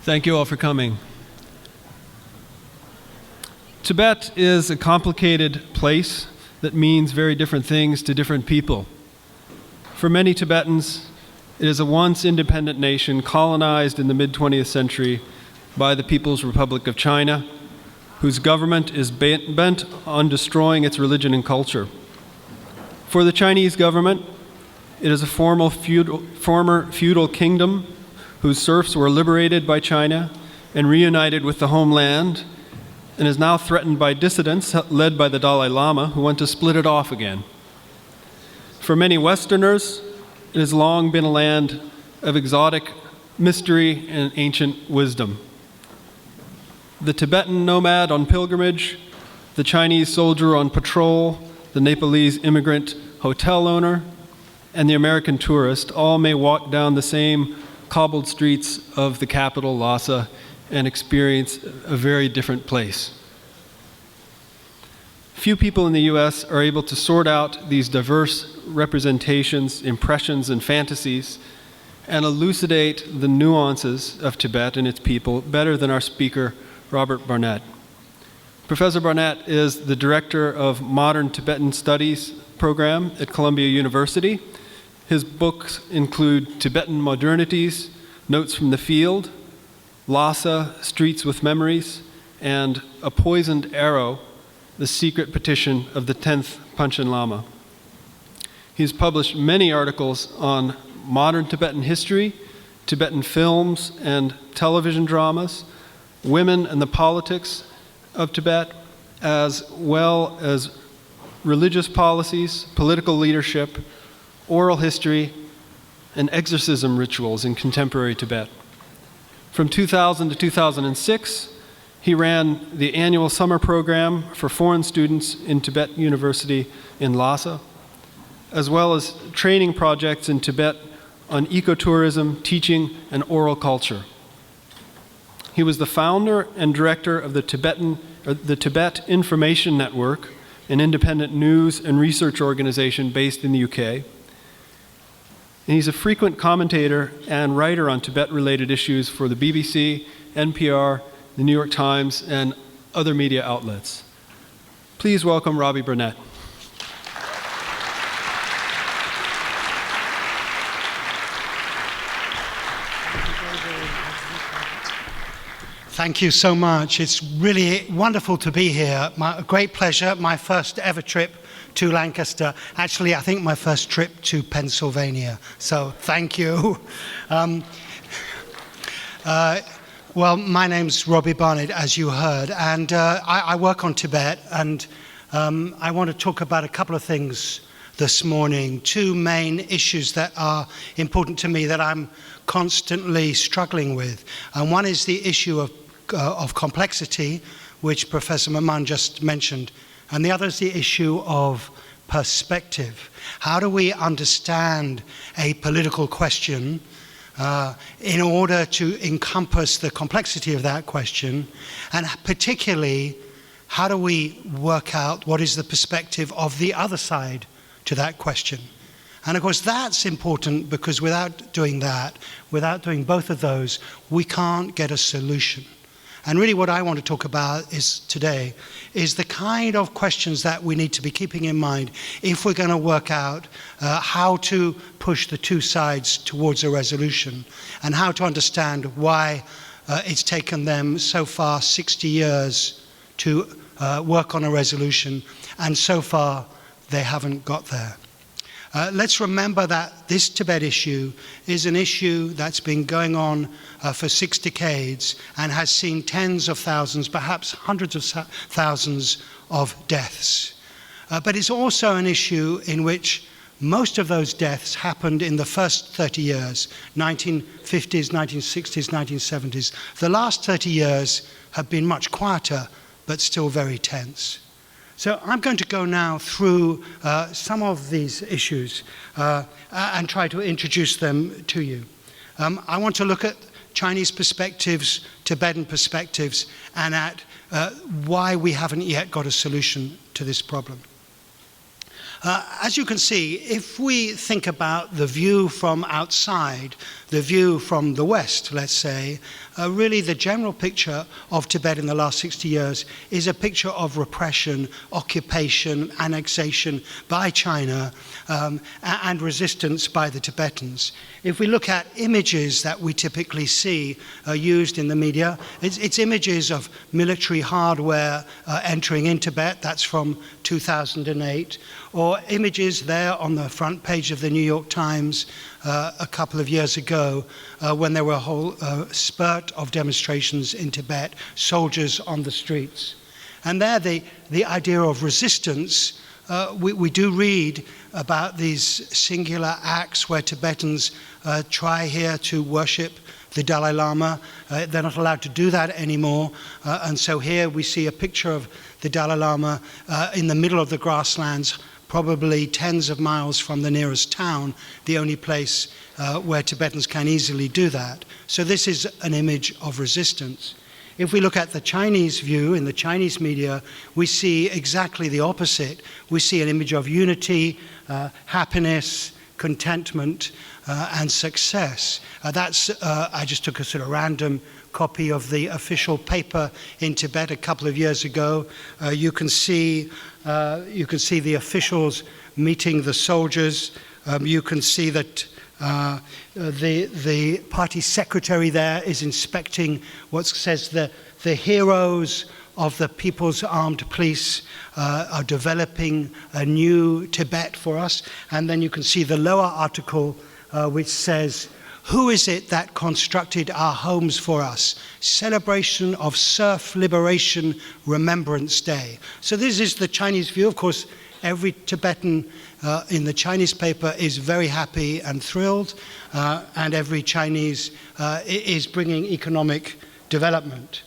Thank you all for coming. Tibet is a complicated place that means very different things to different people. For many Tibetans, it is a once independent nation colonized in the mid-20th century by the People's Republic of China, whose government is bent on destroying its religion and culture. For the Chinese government, it is a former feudal kingdom whose serfs were liberated by China and reunited with the homeland, and is now threatened by dissidents led by the Dalai Lama who want to split it off again. For many Westerners, it has long been a land of exotic mystery and ancient wisdom. The Tibetan nomad on pilgrimage, the Chinese soldier on patrol, the Nepalese immigrant hotel owner, and the American tourist all may walk down the same cobbled streets of the capital, Lhasa, and experience a very different place. Few people in the US are able to sort out these diverse representations, impressions, and fantasies, and elucidate the nuances of Tibet and its people better than our speaker, Robert Barnett. Professor Barnett is the director of Modern Tibetan Studies program at Columbia University. His books include Tibetan Modernities, Notes from the Field, Lhasa, Streets with Memories, and A Poisoned Arrow, The Secret Petition of the 10th Panchen Lama. He's published many articles on modern Tibetan history, Tibetan films and television dramas, women and the politics of Tibet, as well as religious policies, political leadership, oral history, and exorcism rituals in contemporary Tibet. From 2000 to 2006, he ran the annual summer program for foreign students in Tibet University in Lhasa, as well as training projects in Tibet on ecotourism, teaching, and oral culture. He was the founder and director of the Tibet Information Network, an independent news and research organization based in the UK. And he's a frequent commentator and writer on Tibet-related issues for the BBC, NPR, the New York Times, and other media outlets. Please welcome Robbie Barnett. Thank you so much. It's really wonderful to be here. A great pleasure. My first ever trip to Lancaster. Actually, I think my first trip to Pennsylvania. So thank you. Well, my name's Robbie Barnett, as you heard, and I work on Tibet, and I want to talk about a couple of things this morning. Two main issues that are important to me that I'm constantly struggling with. And one is the issue of complexity, which Professor Maman just mentioned, and the other is the issue of perspective. How do we understand a political question in order to encompass the complexity of that question, and particularly, how do we work out what is the perspective of the other side to that question? And of course, that's important because without doing that, without doing both of those, we can't get a solution. And really what I want to talk about today is the kind of questions that we need to be keeping in mind if we're going to work out how to push the two sides towards a resolution, and how to understand why it's taken them so far 60 years to work on a resolution, and so far they haven't got there. Let's remember that this Tibet issue is an issue that's been going on for 6 decades and has seen tens of thousands, perhaps hundreds of thousands of deaths. But it's also an issue in which most of those deaths happened in the first 30 years, 1950s, 1960s, 1970s. The last 30 years have been much quieter, but still very tense. So I'm going to go now through some of these issues and try to introduce them to you. I want to look at Chinese perspectives, Tibetan perspectives, and at why we haven't yet got a solution to this problem. As you can see, if we think about the view from outside, the view from the West, let's say, really the general picture of Tibet in the last 60 years is a picture of repression, occupation, annexation by China, and resistance by the Tibetans. If we look at images that we typically see used in the media, it's images of military hardware entering in Tibet. That's from 2008. Or images there on the front page of the New York Times a couple of years ago when there were a whole spurt of demonstrations in Tibet, soldiers on the streets. And there the idea of resistance, we do read about these singular acts where Tibetans try here to worship the Dalai Lama. They're not allowed to do that anymore. And so here we see a picture of the Dalai Lama in the middle of the grasslands, probably tens of miles from the nearest town, the only place where Tibetans can easily do that. So this is an image of resistance. If we look at the Chinese view in the Chinese media, we see exactly the opposite. We see an image of unity, happiness, contentment, and success. I just took a sort of random copy of the official paper in Tibet a couple of years ago. You can see the officials meeting the soldiers. You can see that the party secretary there is inspecting what says the heroes of the People's Armed Police are developing a new Tibet for us. And then you can see the lower article which says, "Who is it that constructed our homes for us? Celebration of Serf Liberation Remembrance Day." So this is the Chinese view. Of course, every Tibetan in the Chinese paper is very happy and thrilled, and every Chinese is bringing economic development.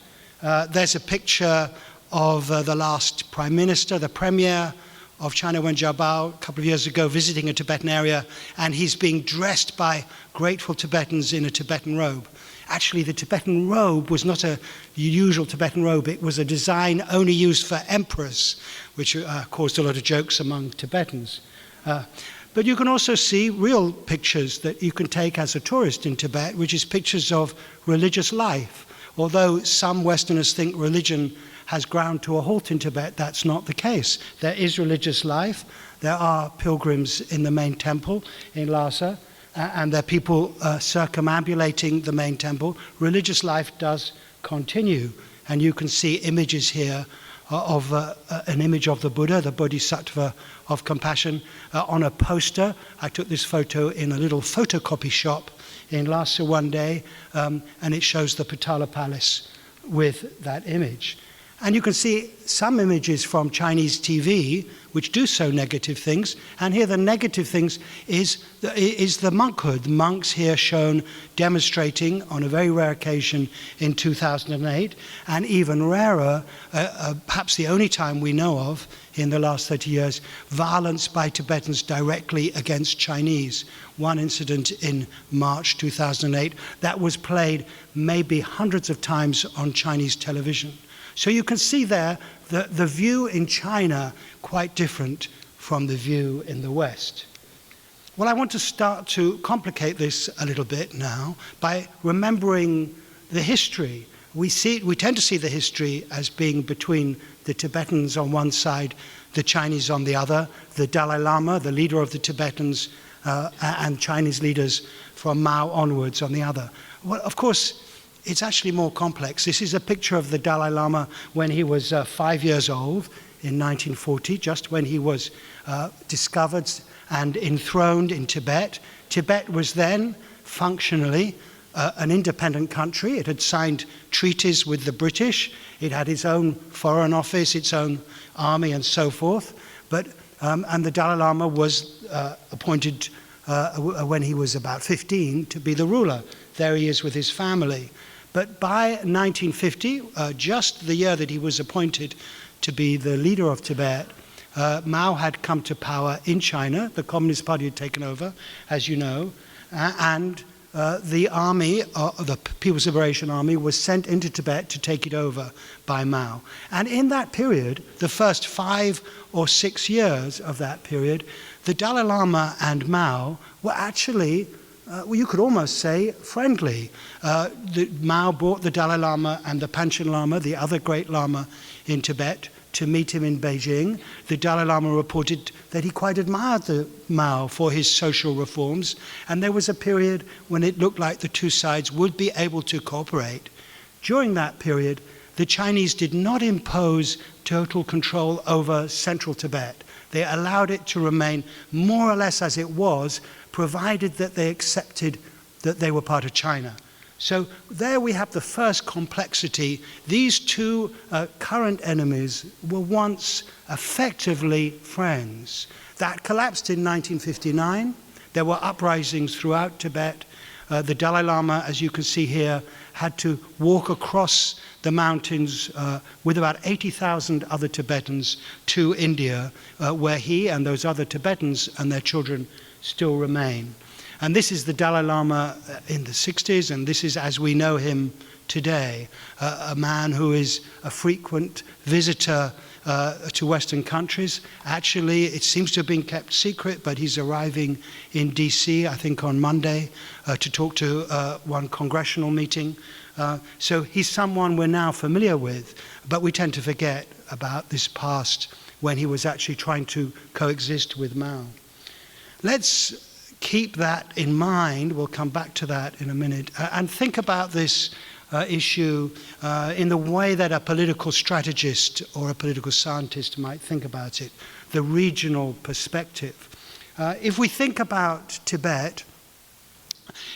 There's a picture of the last Prime Minister, the Premier of China, Wen Jiabao, a couple of years ago, visiting a Tibetan area, and he's being dressed by grateful Tibetans in a Tibetan robe. Actually, the Tibetan robe was not a usual Tibetan robe. It was a design only used for emperors, which caused a lot of jokes among Tibetans. But you can also see real pictures that you can take as a tourist in Tibet, which is pictures of religious life. Although some Westerners think religion has ground to a halt in Tibet, that's not the case. There is religious life. There are pilgrims in the main temple in Lhasa, and there are people circumambulating the main temple. Religious life does continue, and you can see images here of an image of the Buddha, the Bodhisattva of compassion, on a poster. I took this photo in a little photocopy shop in Lhasa one day, and it shows the Potala Palace with that image. And you can see some images from Chinese TV which do show negative things. And here the negative things is the monkhood. The monks here shown demonstrating on a very rare occasion in 2008. And even rarer, perhaps the only time we know of in the last 30 years, violence by Tibetans directly against Chinese. One incident in March 2008 that was played maybe hundreds of times on Chinese television. So you can see there the view in China quite different from the view in the West. Well, I want to start to complicate this a little bit now by remembering the history. We tend to see the history as being between the Tibetans on one side, the Chinese on the other, the Dalai Lama, the leader of the Tibetans, and Chinese leaders from Mao onwards on the other. Well, of course, it's actually more complex. This is a picture of the Dalai Lama when he was 5 years old in 1940, just when he was discovered and enthroned in Tibet. Tibet was then functionally an independent country. It had signed treaties with the British. It had its own foreign office, its own army, and so forth. But and the Dalai Lama was appointed when he was about 15 to be the ruler. There he is with his family. But by 1950, just the year that he was appointed to be the leader of Tibet, Mao had come to power in China. The Communist Party had taken over, as you know, and the army, the People's Liberation Army, was sent into Tibet to take it over by Mao. And in that period, the first 5 or 6 years of that period, the Dalai Lama and Mao were actually well, you could almost say friendly. Mao brought the Dalai Lama and the Panchen Lama, the other great Lama in Tibet, to meet him in Beijing. The Dalai Lama reported that he quite admired the Mao for his social reforms, and there was a period when it looked like the two sides would be able to cooperate. During that period, the Chinese did not impose total control over central Tibet. They allowed it to remain more or less as it was, provided that they accepted that they were part of China. So there we have the first complexity. These two current enemies were once effectively friends. That collapsed in 1959. There were uprisings throughout Tibet. The Dalai Lama, as you can see here, had to walk across the mountains with about 80,000 other Tibetans to India, where he and those other Tibetans and their children still remain. And this is the Dalai Lama in the 60s, and this is as we know him today, a man who is a frequent visitor to Western countries. Actually, it seems to have been kept secret, but he's arriving in DC, I think on Monday, to talk to one congressional meeting. So he's someone we're now familiar with, but we tend to forget about this past when he was actually trying to coexist with Mao. Let's keep that in mind, we'll come back to that in a minute, and think about this issue in the way that a political strategist or a political scientist might think about it, the regional perspective. If we think about Tibet,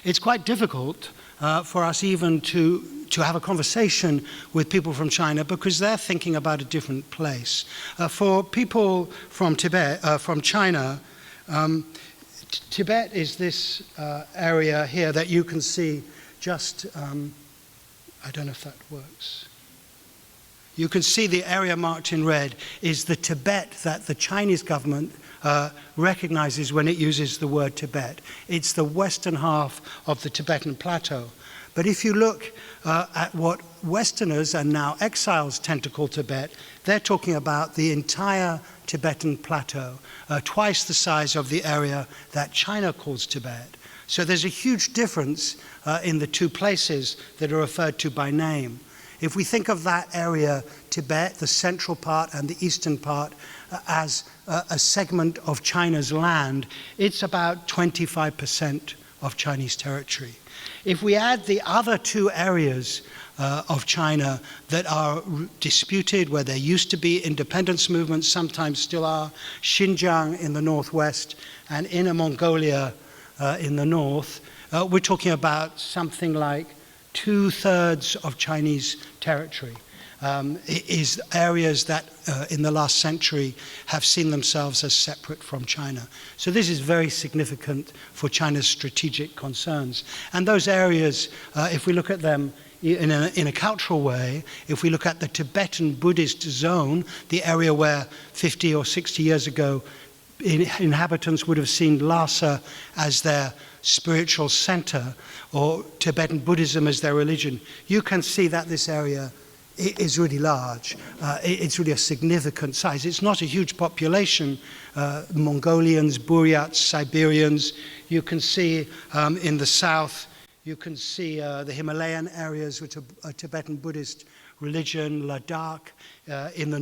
it's quite difficult for us even to have a conversation with people from China because they're thinking about a different place. For people from Tibet, from China, Tibet is this area here that you can see just, I don't know if that works. You can see the area marked in red is the Tibet that the Chinese government recognizes when it uses the word Tibet. It's the western half of the Tibetan plateau. But if you look at what Westerners and now exiles tend to call Tibet, they're talking about the entire Tibetan plateau, twice the size of the area that China calls Tibet. So there's a huge difference in the two places that are referred to by name. If we think of that area, Tibet, the central part and the eastern part, as a segment of China's land, it's about 25% of Chinese territory. If we add the other two areas of China that are disputed, where there used to be independence movements, sometimes still are, Xinjiang in the northwest and Inner Mongolia in the north, we're talking about something like 2/3 of Chinese territory. Is areas that in the last century have seen themselves as separate from China. So this is very significant for China's strategic concerns. And those areas, if we look at them in a cultural way, if we look at the Tibetan Buddhist zone, the area where 50 or 60 years ago inhabitants would have seen Lhasa as their spiritual center or Tibetan Buddhism as their religion, you can see that this area is really large. It's really a significant size. It's not a huge population. Mongolians, Buryats, Siberians. You can see in the south, you can see the Himalayan areas, which are a Tibetan Buddhist religion, Ladakh in the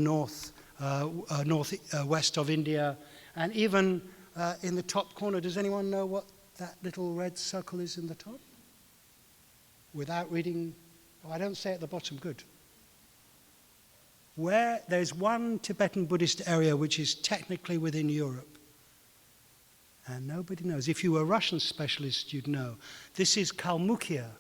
northwest of India. And even in the top corner, does anyone know what that little red circle is in the top? Without reading, oh, I don't say at the bottom, good. Where there's one Tibetan Buddhist area which is technically within Europe, and nobody knows. If you were a Russian specialist, you'd know. This is Kalmykia.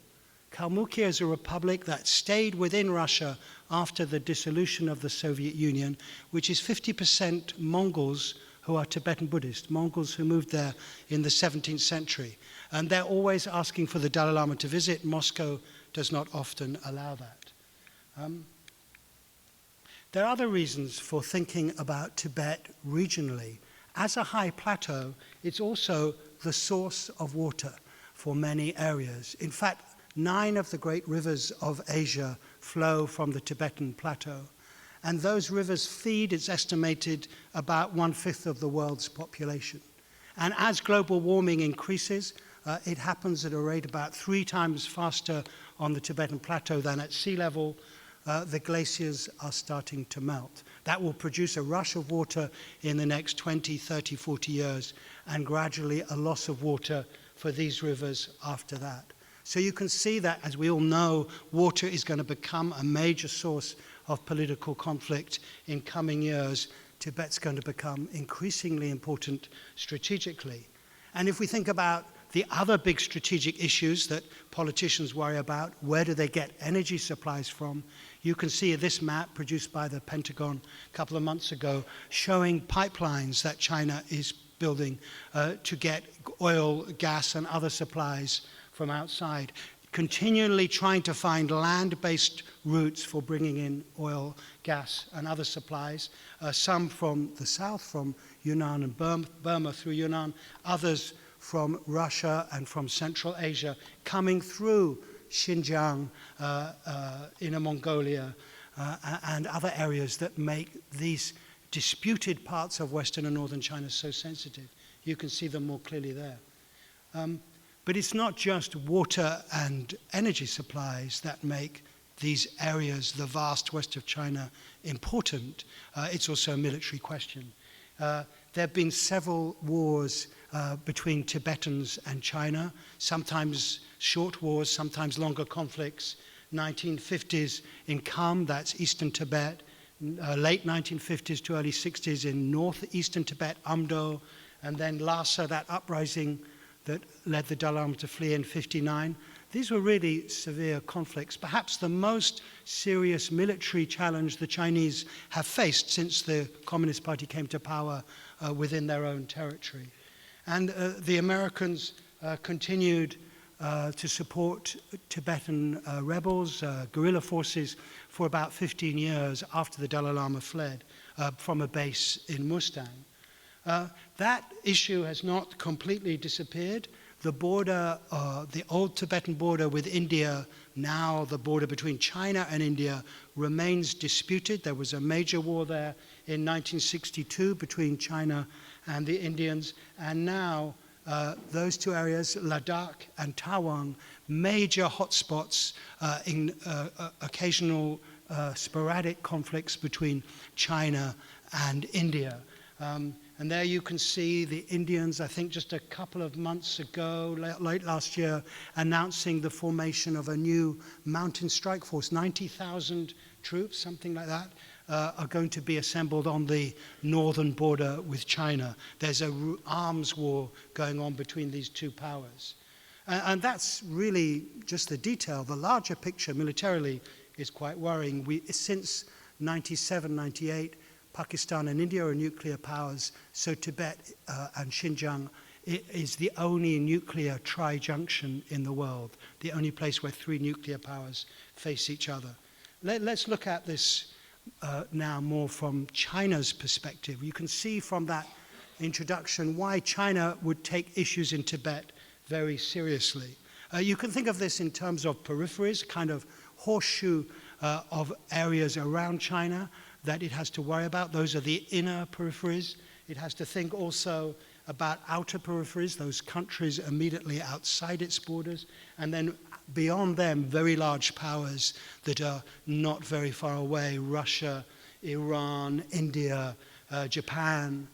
Kalmykia is a republic that stayed within Russia after the dissolution of the Soviet Union, which is 50% Mongols who are Tibetan Buddhist, Mongols who moved there in the 17th century. And they're always asking for the Dalai Lama to visit. Moscow does not often allow that. There are other reasons for thinking about Tibet regionally. As a high plateau, it's also the source of water for many areas. In fact, 9 of the great rivers of Asia flow from the Tibetan plateau. And those rivers feed, it's estimated, about 1/5 of the world's population. And as global warming increases, It happens at a rate about 3 times faster on the Tibetan plateau than at sea level. The glaciers are starting to melt. That will produce a rush of water in the next 20, 30, 40 years, and gradually a loss of water for these rivers after that. So you can see that, as we all know, water is going to become a major source of political conflict in coming years. Tibet's going to become increasingly important strategically. And if we think about the other big strategic issues that politicians worry about, where do they get energy supplies from? You can see this map produced by the Pentagon a couple of months ago showing pipelines that China is building to get oil, gas, and other supplies from outside, continually trying to find land-based routes for bringing in oil, gas, and other supplies, some from the south, from Yunnan and Burma through Yunnan, others from Russia and from Central Asia, coming through Xinjiang, Inner Mongolia, and other areas that make these disputed parts of Western and Northern China so sensitive. You can see them more clearly there. But it's not just water and energy supplies that make these areas, the vast west of China, important. It's also a military question. There have been several wars between Tibetans and China, sometimes short wars, sometimes longer conflicts. 1950s in Kham, that's eastern Tibet, late 1950s to early 60s in northeastern Tibet, Amdo, and then Lhasa, that uprising that led the Dalai Lama to flee in 59. These were really severe conflicts, perhaps the most serious military challenge the Chinese have faced since the Communist Party came to power within their own territory. And the Americans continued to support Tibetan rebels, guerrilla forces, for about 15 years after the Dalai Lama fled from a base in Mustang. That issue has not completely disappeared. The border, the old Tibetan border with India, now the border between China and India, remains disputed. There was a major war there in 1962 between China and the Indians, and now those two areas, Ladakh and Tawang, major hotspots in occasional sporadic conflicts between China and India. And there you can see the Indians, I think just a couple of months ago, late last year, announcing the formation of a new mountain strike force. 90,000 troops, something like that, are going to be assembled on the northern border with China. There's an arms war going on between these two powers. And that's really just the detail. The larger picture militarily is quite worrying. Since 97, 98, Pakistan and India are nuclear powers, so Tibet and Xinjiang is the only nuclear tri-junction in the world, the only place where 3 nuclear powers face each other. Let's look at this now more from China's perspective. You can see from that introduction why China would take issues in Tibet very seriously. You can think of this in terms of peripheries, kind of horseshoe of areas around China that it has to worry about. Those are the inner peripheries. It has to think also about outer peripheries, those countries immediately outside its borders, and then beyond them, very large powers that are not very far away, Russia, Iran, India, Japan,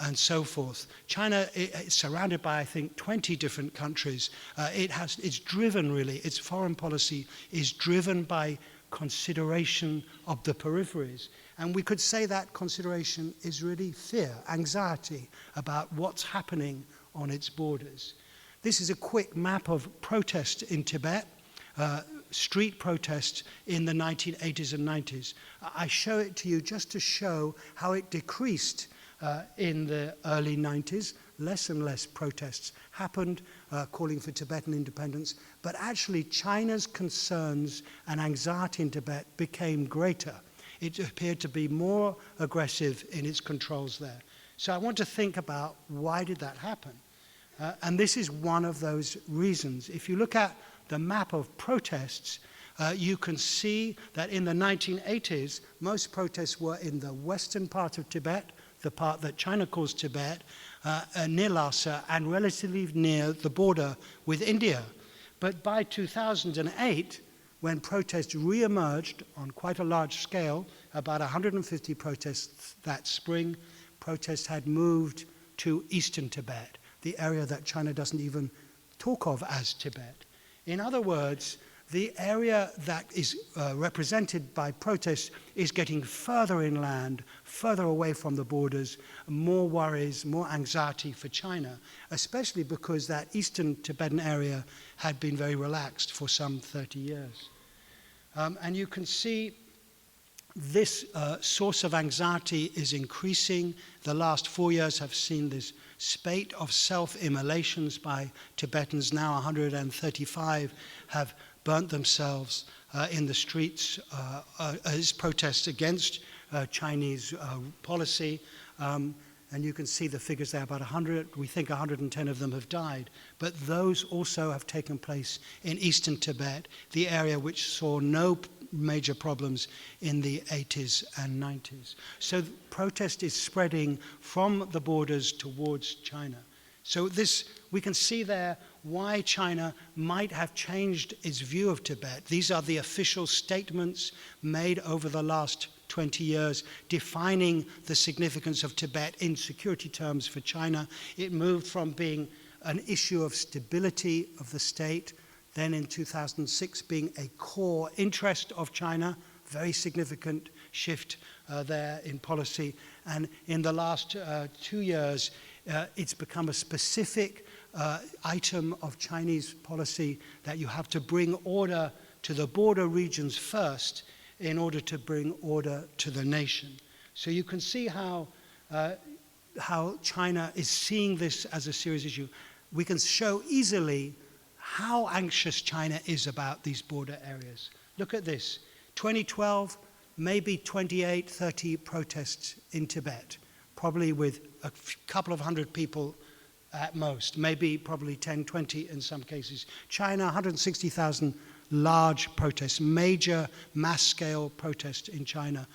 and so forth. China is surrounded by, I think, 20 different countries. It's driven, really, its foreign policy is driven by consideration of the peripheries. And we could say that consideration is really fear, anxiety about what's happening on its borders. This is a quick map of protest in Tibet, street protests in the 1980s and 90s. I show it to you just to show how it decreased in the early 90s. Less and less protests happened calling for Tibetan independence, but actually China's concerns and anxiety in Tibet became greater. It appeared to be more aggressive in its controls there. So I want to think about why did that happen? And this is one of those reasons. If you look at the map of protests, you can see that in the 1980s, most protests were in the western part of Tibet, the part that China calls Tibet, near Lhasa, and relatively near the border with India. But by 2008, when protests re-emerged on quite a large scale, about 150 protests that spring, protests had moved to eastern Tibet, the area that China doesn't even talk of as Tibet. In other words, the area that is represented by protests is getting further inland, further away from the borders, more worries, more anxiety for China, especially because that eastern Tibetan area had been very relaxed for some 30 years. And you can see this source of anxiety is increasing. The last 4 years have seen this spate of self-immolations by Tibetans. Now 135 have burnt themselves in the streets as protests against Chinese policy. And you can see the figures there, about 100, we think 110 of them have died. But those also have taken place in eastern Tibet, the area which saw no major problems in the 80s and 90s. So protest is spreading from the borders towards China. So we can see there why China might have changed its view of Tibet. These are the official statements made over the last 20 years defining the significance of Tibet in security terms for China. It moved from being an issue of stability of the state, then in 2006 being a core interest of China, very significant shift there in policy. And in the last 2 years, it's become a specific item of Chinese policy that you have to bring order to the border regions first in order to bring order to the nation. So you can see how China is seeing this as a serious issue. We can show easily how anxious China is about these border areas. Look at this. 2012, maybe 28, 30 protests in Tibet, probably with a couple of hundred people at most, maybe probably 10, 20 in some cases. China, 160,000 large protests, major mass-scale protests in China.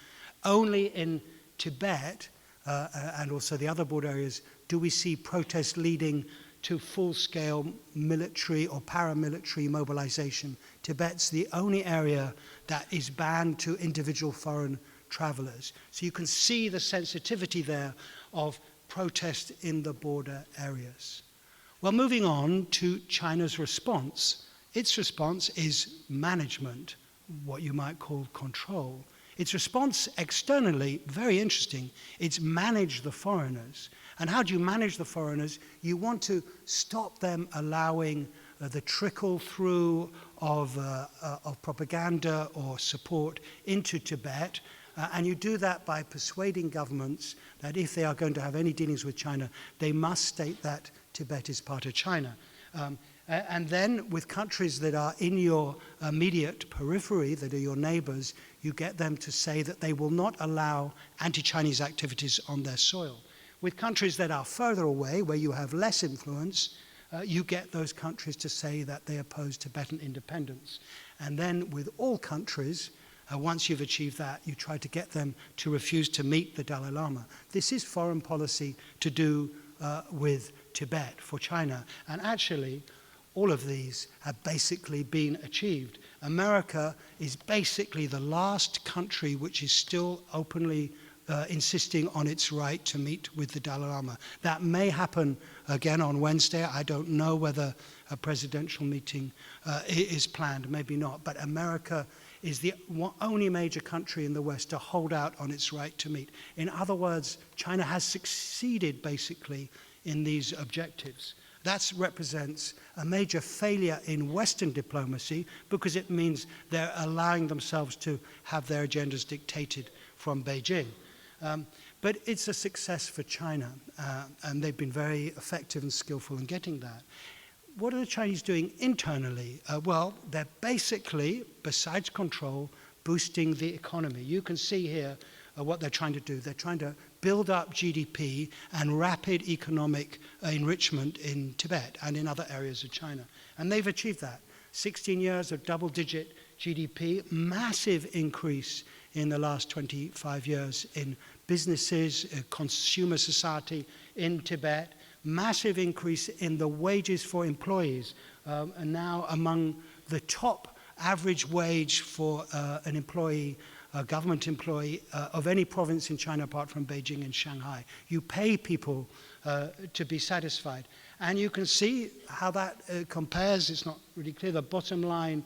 Only in Tibet, and also the other border areas, do we see protests leading to full-scale military or paramilitary mobilization. Tibet's the only area that is banned to individual foreign travelers. So you can see the sensitivity there of protest in the border areas. Well, moving on to China's response. Its response is management, what you might call control. Its response externally, very interesting, it's manage the foreigners. And how do you manage the foreigners? You want to stop them allowing the trickle through of propaganda or support into Tibet. And you do that by persuading governments that if they are going to have any dealings with China, they must state that Tibet is part of China. And then with countries that are in your immediate periphery, that are your neighbors, you get them to say that they will not allow anti-Chinese activities on their soil. With countries that are further away, where you have less influence, you get those countries to say that they oppose Tibetan independence. And then with all countries, once you've achieved that, you try to get them to refuse to meet the Dalai Lama. This is foreign policy to do with Tibet for China. And actually, all of these have basically been achieved. America is basically the last country which is still openly insisting on its right to meet with the Dalai Lama. That may happen again on Wednesday. I don't know whether a presidential meeting is planned, maybe not. But America is the only major country in the West to hold out on its right to meet. In other words, China has succeeded basically in these objectives. That represents a major failure in Western diplomacy because it means they're allowing themselves to have their agendas dictated from Beijing. But it's a success for China, and they've been very effective and skillful in getting that. What are the Chinese doing internally? Well, they're basically, besides control, boosting the economy. You can see here what they're trying to do. They're trying to build up GDP and rapid economic enrichment in Tibet and in other areas of China. And they've achieved that. 16 years of double-digit GDP, massive increase in the last 25 years in businesses, consumer society in Tibet, massive increase in the wages for employees, and now among the top average wage for an employee, a government employee of any province in China apart from Beijing and Shanghai. You pay people to be satisfied. And you can see how that compares. It's not really clear. The bottom line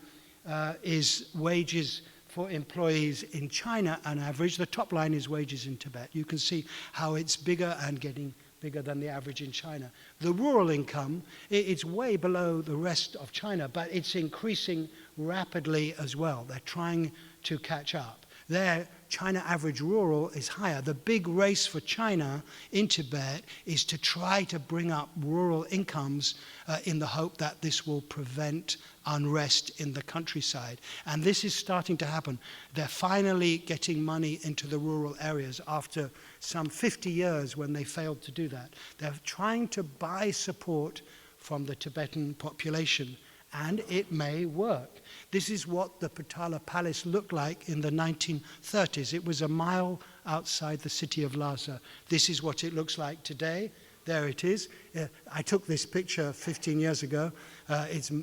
is wages for employees in China on average. The top line is wages in Tibet. You can see how it's bigger and getting bigger than the average in China. The rural income, it's way below the rest of China, but it's increasing rapidly as well. They're trying to catch up. There, China average rural is higher. The big race for China in Tibet is to try to bring up rural incomes in the hope that this will prevent unrest in the countryside. And this is starting to happen. They're finally getting money into the rural areas after some 50 years when they failed to do that. They're trying to buy support from the Tibetan population, and it may work. This is what the Potala Palace looked like in the 1930s. It was a mile outside the city of Lhasa. This is what it looks like today. There it is. I took this picture 15 years ago.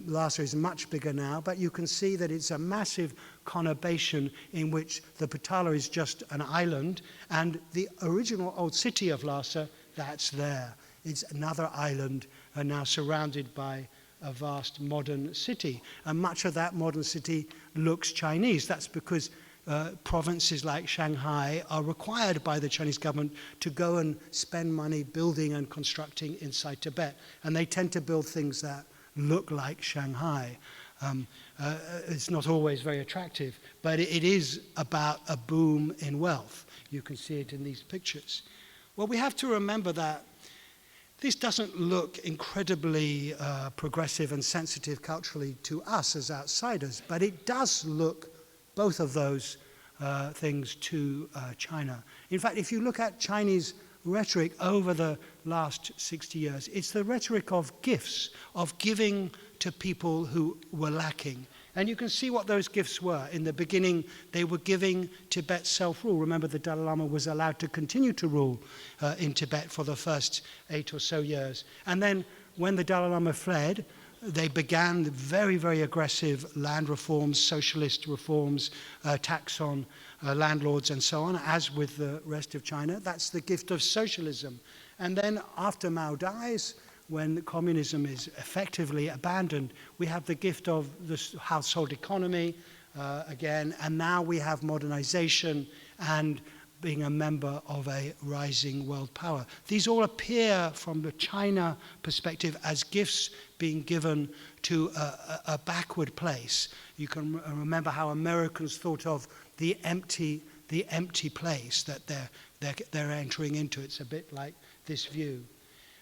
Lhasa is much bigger now, but you can see that it's a massive conurbation in which the Potala is just an island, and the original old city of Lhasa, that's there. It's another island, now surrounded by a vast modern city. And much of that modern city looks Chinese. That's because provinces like Shanghai are required by the Chinese government to go and spend money building and constructing inside Tibet. And they tend to build things that look like Shanghai. It's not always very attractive, but it is about a boom in wealth. You can see it in these pictures. Well, we have to remember that this doesn't look incredibly progressive and sensitive culturally to us as outsiders, but it does look both of those things to China. In fact, if you look at Chinese rhetoric over the last 60 years, it's the rhetoric of gifts, of giving to people who were lacking. And you can see what those gifts were. In the beginning, they were giving Tibet self-rule. Remember, the Dalai Lama was allowed to continue to rule in Tibet for the first 8 or so years. And then when the Dalai Lama fled, they began very, very aggressive land reforms, socialist reforms, tax on landlords and so on, as with the rest of China. That's the gift of socialism. And then after Mao dies, when communism is effectively abandoned, we have the gift of the household economy again, and now we have modernization and being a member of a rising world power. These all appear from the China perspective as gifts being given to a backward place. You can remember how Americans thought of the empty place that they're entering into. It's a bit like this view.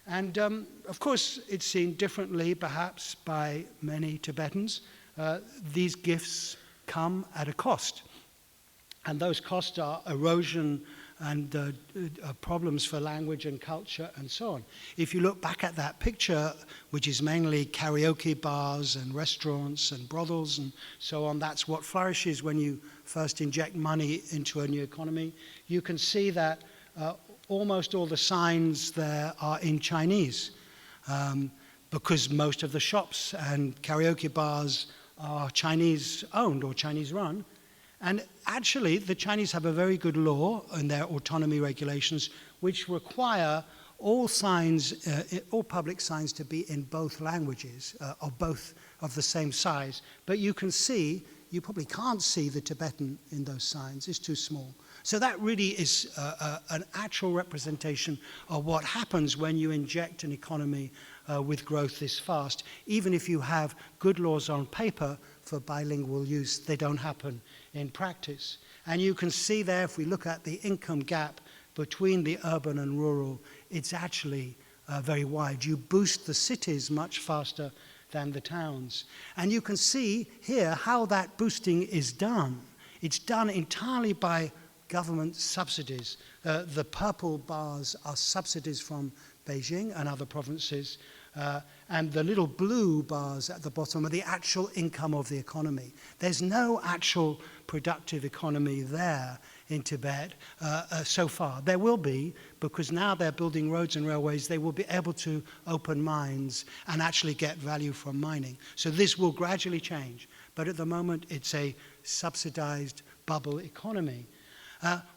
And of course, it's seen differently perhaps by many Tibetans. These gifts come at a cost. And those costs are erosion and problems for language and culture and so on. If you look back at that picture, which is mainly karaoke bars and restaurants and brothels and so on, that's what flourishes when you first inject money into a new economy. You can see that almost all the signs there are in Chinese because most of the shops and karaoke bars are Chinese owned or Chinese run. And actually, the Chinese have a very good law in their autonomy regulations, which require all signs, all public signs to be in both languages, or both of the same size. But you can see, you probably can't see the Tibetan in those signs, it's too small. So that really is an actual representation of what happens when you inject an economy with growth this fast. Even if you have good laws on paper for bilingual use, they don't happen in practice. And you can see there, if we look at the income gap between the urban and rural, it's actually very wide. You boost the cities much faster than the towns. And you can see here how that boosting is done. It's done entirely by government subsidies. The purple bars are subsidies from Beijing and other provinces. And the little blue bars at the bottom are the actual income of the economy. There's no actual productive economy there in Tibet so far. There will be, because now they're building roads and railways, they will be able to open mines and actually get value from mining. So this will gradually change. But at the moment, it's a subsidized bubble economy.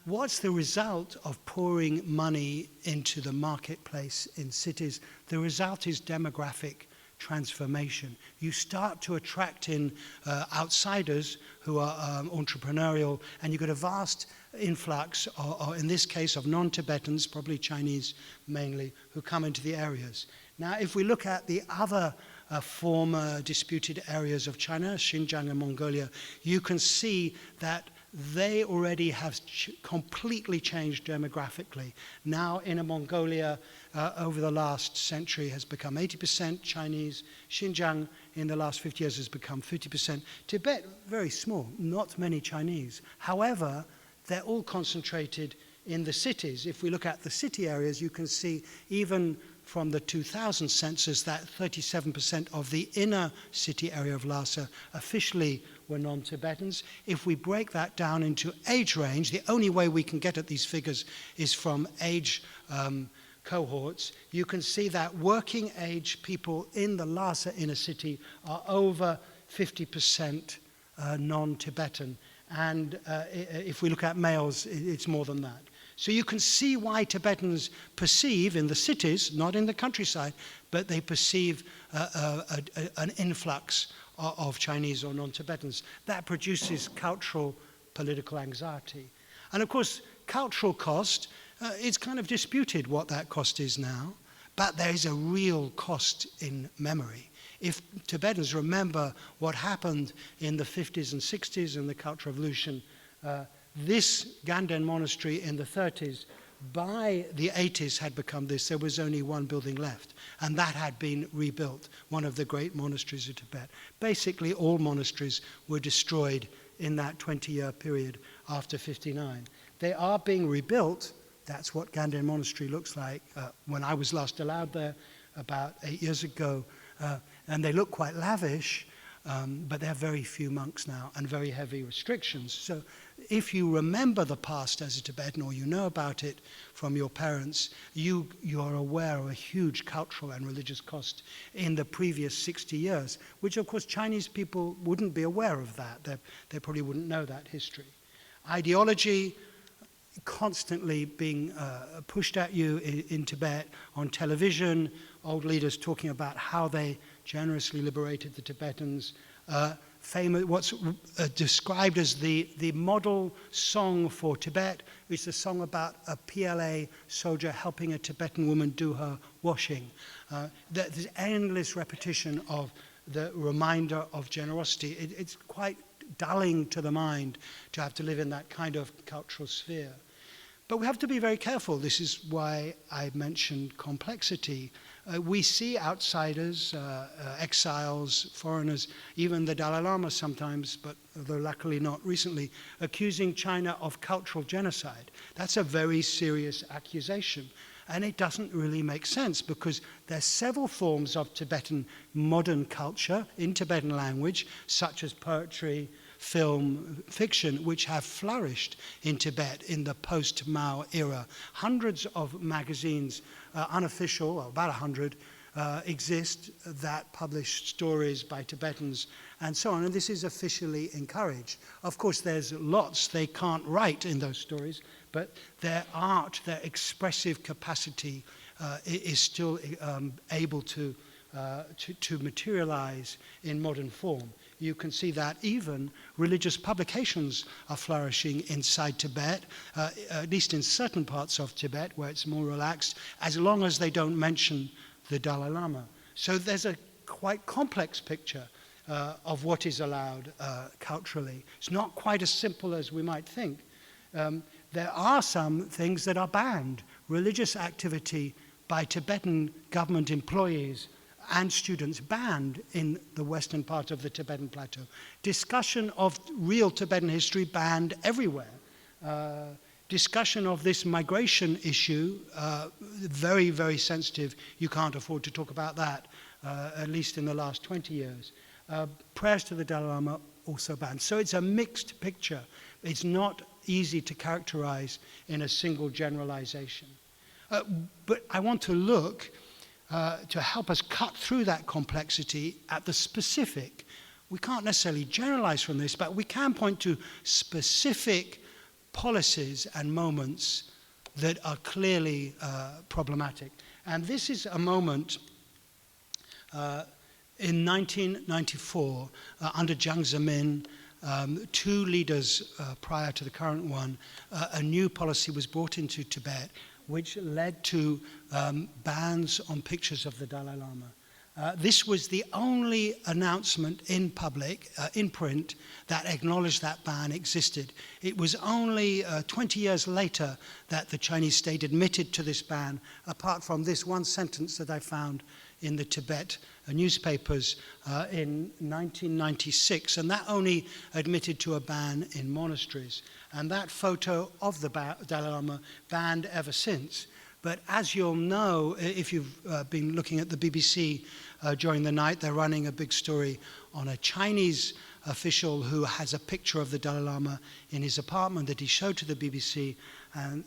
What's the result of pouring money into the marketplace in cities? The result is demographic transformation. You start to attract in outsiders who are entrepreneurial, and you get a vast influx, or in this case of non-Tibetans, probably Chinese mainly, who come into the areas. Now, if we look at the other former disputed areas of China, Xinjiang and Mongolia, you can see that they already have completely changed demographically. Now in Mongolia, over the last century, has become 80% Chinese. Xinjiang in the last 50 years has become 50%. Tibet, very small, not many Chinese. However, they're all concentrated in the cities. If we look at the city areas, you can see even from the 2000 census that 37% of the inner city area of Lhasa officially were non-Tibetans. If we break that down into age range, the only way we can get at these figures is from age cohorts. You can see that working age people in the Lhasa inner city are over 50% non-Tibetan. And if we look at males, it's more than that. So you can see why Tibetans perceive in the cities, not in the countryside, but they perceive an influx of Chinese or non-Tibetans. That produces cultural, political anxiety. And of course, cultural cost, it's kind of disputed what that cost is now, but there is a real cost in memory. If Tibetans remember what happened in the 50s and 60s in the Cultural Revolution, this Ganden monastery in the 30s, by the 80s had become this. There was only one building left, and that had been rebuilt, one of the great monasteries of Tibet. Basically, all monasteries were destroyed in that 20-year period after 59. They are being rebuilt. That's what Ganden Monastery looks like. When I was last allowed there about 8 years ago, and they look quite lavish, but there are very few monks now and very heavy restrictions. So if you remember the past as a Tibetan, or you know about it from your parents, you are aware of a huge cultural and religious cost in the previous 60 years, which of course Chinese people wouldn't be aware of that. They probably wouldn't know that history. Ideology constantly being pushed at you in Tibet on television, old leaders talking about how they generously liberated the Tibetans. What's described as the model song for Tibet is a song about a PLA soldier helping a Tibetan woman do her washing. There's endless repetition of the reminder of generosity. It's quite dulling to the mind to have to live in that kind of cultural sphere. But we have to be very careful. This is why I mentioned complexity. We see outsiders, exiles, foreigners, even the Dalai Lama sometimes, but although luckily not recently, accusing China of cultural genocide. That's a very serious accusation. And it doesn't really make sense because there's several forms of Tibetan modern culture in Tibetan language, such as poetry, film, fiction, which have flourished in Tibet in the post-Mao era. Hundreds of magazines, unofficial, about 100, exist that publish stories by Tibetans and so on, and this is officially encouraged. Of course, there's lots they can't write in those stories, but their art, their expressive capacity is still able to materialize in modern form. You can see that even religious publications are flourishing inside Tibet, at least in certain parts of Tibet where it's more relaxed, as long as they don't mention the Dalai Lama. So there's a quite complex picture of what is allowed culturally. It's not quite as simple as we might think. There are some things that are banned. Religious activity by Tibetan government employees and students banned in the western part of the Tibetan plateau. Discussion of real Tibetan history banned everywhere. discussion of this migration issue, very, very sensitive. You can't afford to talk about that, at least in the last 20 years. Prayers to the Dalai Lama also banned. So it's a mixed picture. It's not easy to characterize in a single generalization. But I want to look to help us cut through that complexity at the specific. We can't necessarily generalize from this, but we can point to specific policies and moments that are clearly problematic. And this is a moment in 1994, under Jiang Zemin, two leaders prior to the current one, a new policy was brought into Tibet which led to bans on pictures of the Dalai Lama. This was the only announcement in public, in print, that acknowledged that ban existed. It was only 20 years later that the Chinese state admitted to this ban, apart from this one sentence that I found in the Tibet newspapers in 1996, and that only admitted to a ban in monasteries. And that photo of the Dalai Lama banned ever since. But as you'll know, if you've been looking at the BBC during the night, they're running a big story on a Chinese official who has a picture of the Dalai Lama in his apartment that he showed to the BBC. And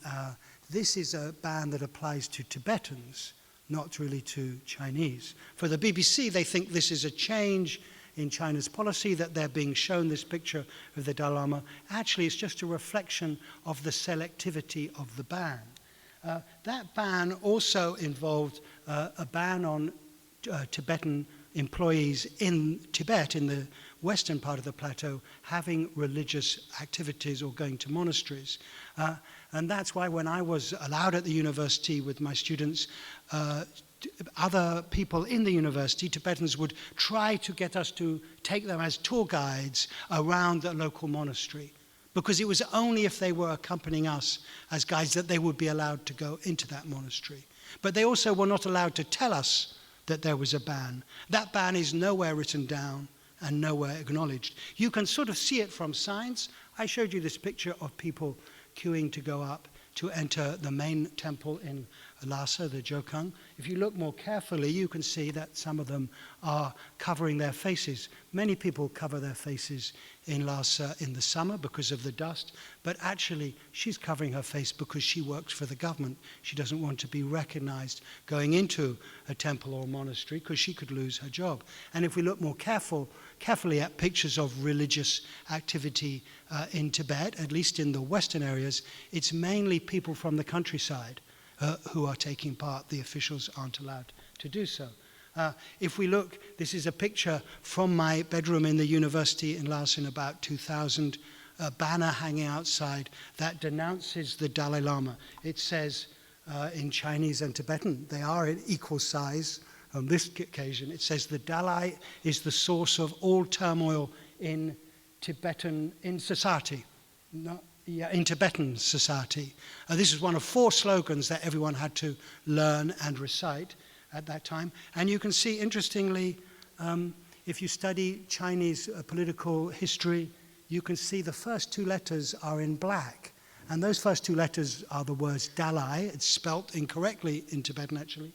this is a ban that applies to Tibetans, not really to Chinese. For the BBC, they think this is a change in China's policy, that they're being shown this picture of the Dalai Lama. Actually, it's just a reflection of the selectivity of the ban. That ban also involved a ban on Tibetan employees in Tibet, in the western part of the plateau, having religious activities or going to monasteries. And that's why when I was allowed at the university with my students, other people in the university, Tibetans, would try to get us to take them as tour guides around the local monastery, because it was only if they were accompanying us as guides that they would be allowed to go into that monastery. But they also were not allowed to tell us that there was a ban. That ban is nowhere written down and nowhere acknowledged. You can sort of see it from signs. I showed you this picture of people queuing to go up to enter the main temple in Lhasa, the Jokung. If you look more carefully, you can see that some of them are covering their faces. Many people cover their faces in Lhasa in the summer because of the dust, but actually she's covering her face because she works for the government. She doesn't want to be recognized going into a temple or monastery because she could lose her job. And if we look more carefully at pictures of religious activity in Tibet, at least in the western areas, it's mainly people from the countryside who are taking part. The officials aren't allowed to do so. If we look, this is a picture from my bedroom in the university in Lhasa in about 2000, a banner hanging outside that denounces the Dalai Lama. It says in Chinese and Tibetan, they are in equal size. On this occasion, it says the Dalai is the source of all turmoil in society. In Tibetan society. This is one of 4 slogans that everyone had to learn and recite at that time. And you can see, interestingly, if you study Chinese political history, you can see the first 2 letters are in black. And those first 2 letters are the words Dalai. It's spelt incorrectly in Tibetan, actually.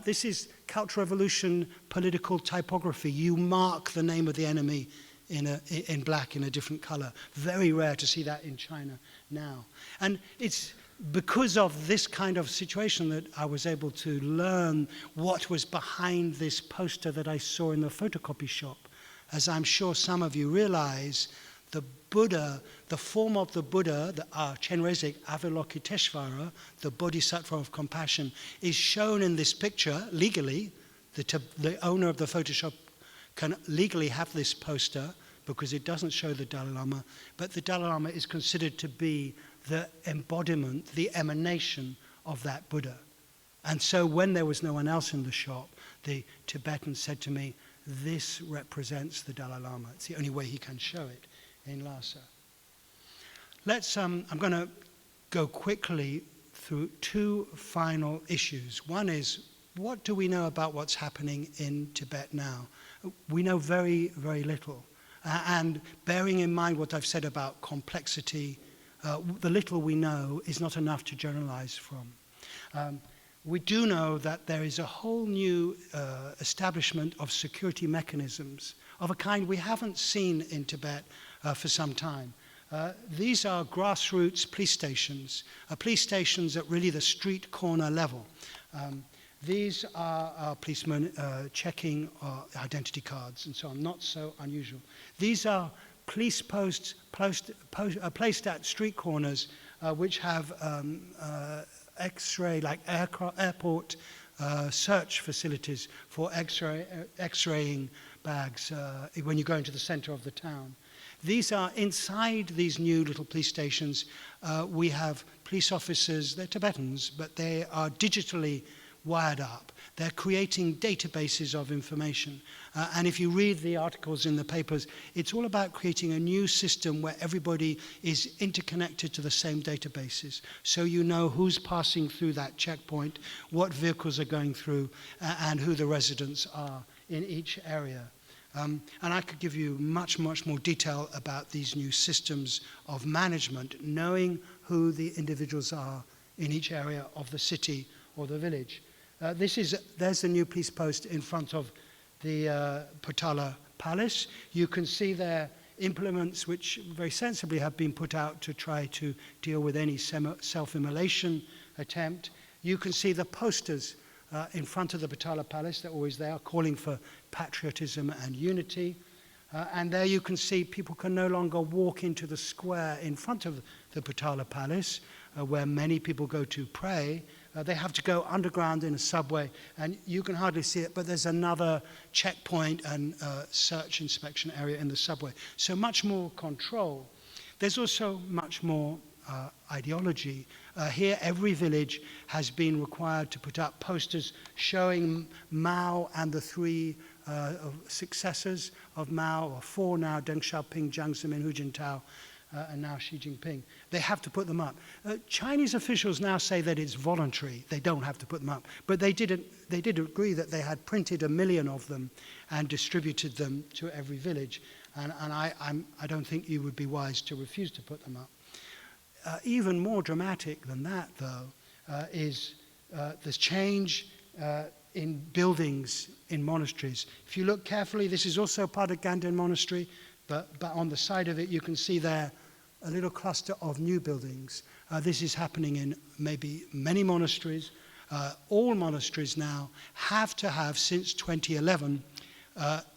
This is Cultural Revolution political typography. You mark the name of the enemy in black, in a different color. Very rare to see that in China now. And it's because of this kind of situation that I was able to learn what was behind this poster that I saw in the photocopy shop. As I'm sure some of you realize, the Buddha, the form of the Buddha, the Chenrezig Avalokiteshvara, the Bodhisattva of compassion, is shown in this picture legally. The owner of the photo shop can legally have this poster because it doesn't show the Dalai Lama, but the Dalai Lama is considered to be the embodiment, the emanation of that Buddha. And so when there was no one else in the shop, the Tibetan said to me, this represents the Dalai Lama. It's the only way he can show it in Lhasa. I'm going to go quickly through 2 final issues. One is, what do we know about what's happening in Tibet now? We know very, very little. And bearing in mind what I've said about complexity, the little we know is not enough to generalize from. We do know that there is a whole new establishment of security mechanisms of a kind we haven't seen in Tibet for some time. These are grassroots police stations at really the street corner level. These are policemen checking identity cards and so on, not so unusual. These are police posts placed at street corners which have X-ray, like airport search facilities for X-raying bags when you go into the center of the town. These are inside these new little police stations. We have police officers, they're Tibetans, but they are digitally wired up. They're creating databases of information. And if you read the articles in the papers, it's all about creating a new system where everybody is interconnected to the same databases. So you know who's passing through that checkpoint, what vehicles are going through, and who the residents are in each area. And I could give you much, much more detail about these new systems of management, knowing who the individuals are in each area of the city or the village. There's the new police post in front of the Potala Palace. You can see there implements which very sensibly have been put out to try to deal with any self-immolation attempt. You can see the posters in front of the Potala Palace, they're always there, calling for patriotism and unity. And there you can see people can no longer walk into the square in front of the Potala Palace, where many people go to pray. They have to go underground in a subway, and you can hardly see it, but there's another checkpoint and search inspection area in the subway. So much more control. There's also much more ideology. Here, every village has been required to put up posters showing Mao and the three successors of Mao, or four now, Deng Xiaoping, Jiang Zemin, Hu Jintao, and now Xi Jinping. They have to put them up. Chinese officials now say that it's voluntary. They don't have to put them up. But they did agree that they had printed 1 million of them and distributed them to every village. And I don't think you would be wise to refuse to put them up. Even more dramatic than that, though, is this change in buildings in monasteries. If you look carefully, this is also part of Ganden Monastery, but on the side of it you can see there a little cluster of new buildings. This is happening in maybe many monasteries. All monasteries now have to have, since 2011,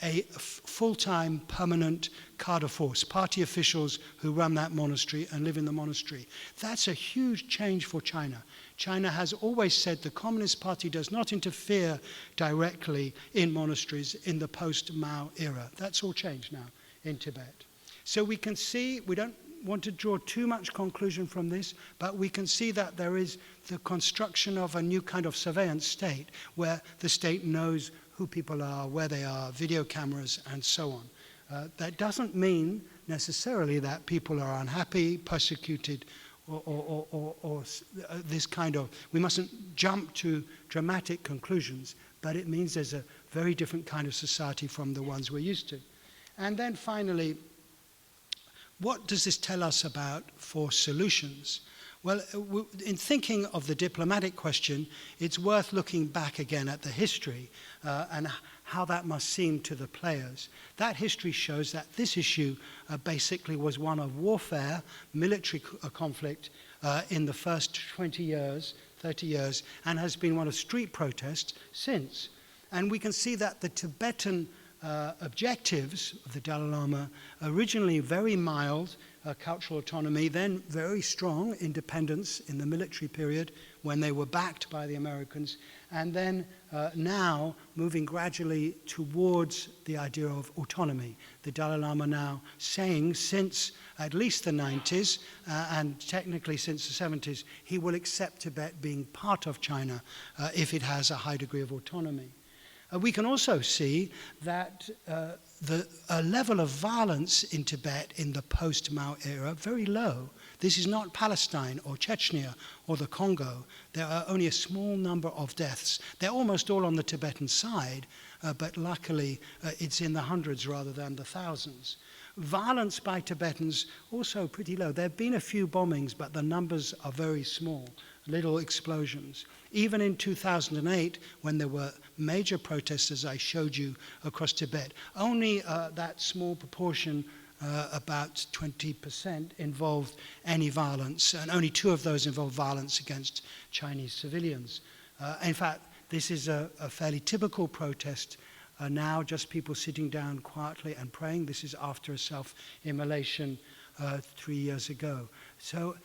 a full-time permanent cadre force, party officials who run that monastery and live in the monastery. That's a huge change for China. China has always said the Communist Party does not interfere directly in monasteries in the post-Mao era. That's all changed now in Tibet. So we can see, we don't want to draw too much conclusion from this, but we can see that there is the construction of a new kind of surveillance state where the state knows who people are, where they are, video cameras, and so on. That doesn't mean necessarily that people are unhappy, persecuted, or this kind of, we mustn't jump to dramatic conclusions, but it means there's a very different kind of society from the ones we're used to. And then finally, what does this tell us about for solutions? Well, in thinking of the diplomatic question, it's worth looking back again at the history and how that must seem to the players. That history shows that this issue basically was one of warfare, military conflict in the first 20 years, 30 years, and has been one of street protests since. And we can see that the Tibetan objectives of the Dalai Lama, originally very mild, cultural autonomy, then very strong independence in the military period when they were backed by the Americans, and then now moving gradually towards the idea of autonomy. The Dalai Lama now saying since at least the 90s and technically since the 70s, he will accept Tibet being part of China if it has a high degree of autonomy. We can also see that the level of violence in Tibet in the post-Mao era, very low. This is not Palestine or Chechnya or the Congo. There are only a small number of deaths. They're almost all on the Tibetan side, but luckily it's in the hundreds rather than the thousands. Violence by Tibetans also pretty low. There have been a few bombings, but the numbers are very small, little explosions. Even in 2008, when there were major protests, as I showed you, across Tibet, only that small proportion, about 20%, involved any violence, and only 2 of those involved violence against Chinese civilians. In fact, this is a fairly typical protest now, just people sitting down quietly and praying. This is after a self-immolation 3 years ago. So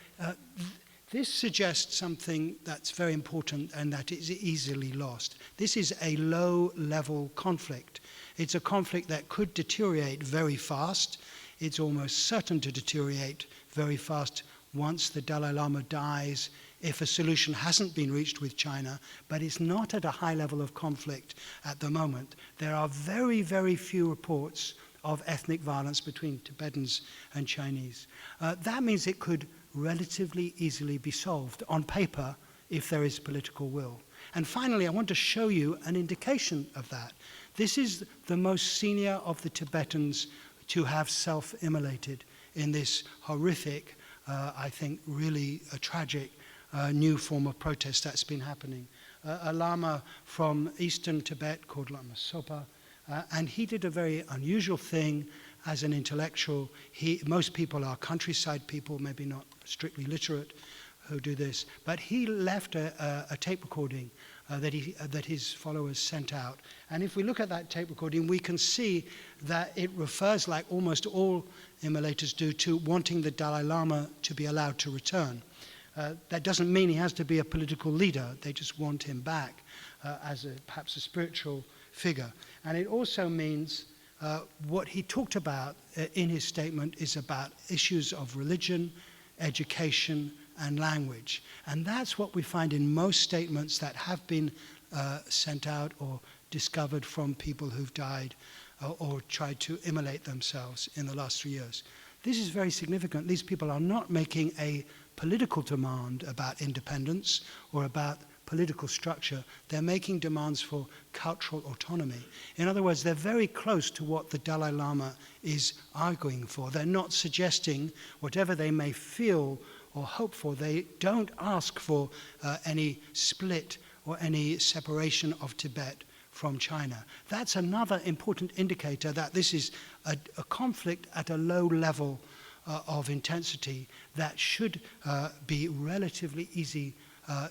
this suggests something that's very important and that is easily lost. This is a low-level conflict. It's a conflict that could deteriorate very fast. It's almost certain to deteriorate very fast once the Dalai Lama dies, if a solution hasn't been reached with China, but it's not at a high level of conflict at the moment. There are very, very few reports of ethnic violence between Tibetans and Chinese. That means it could relatively easily be solved on paper if there is political will. And finally, I want to show you an indication of that. This is the most senior of the Tibetans to have self-immolated in this horrific, I think really a tragic new form of protest that's been happening. A Lama from eastern Tibet called Lama Sopa, and he did a very unusual thing as an intellectual. Most people are countryside people, maybe not strictly literate, who do this, but he left a tape recording that his followers sent out. And if we look at that tape recording, we can see that it refers, like almost all immolators do, to wanting the Dalai Lama to be allowed to return. That doesn't mean he has to be a political leader. They just want him back as perhaps a spiritual figure. And it also means what he talked about in his statement is about issues of religion, education, and language. And that's what we find in most statements that have been sent out or discovered from people who've died or tried to immolate themselves in the last 3 years. This is very significant. These people are not making a political demand about independence or about political structure. They're making demands for cultural autonomy. In other words, they're very close to what the Dalai Lama is arguing for. They're not suggesting whatever they may feel or hope for. They don't ask for any split or any separation of Tibet from China. That's another important indicator that this is a conflict at a low level of intensity that should be relatively easy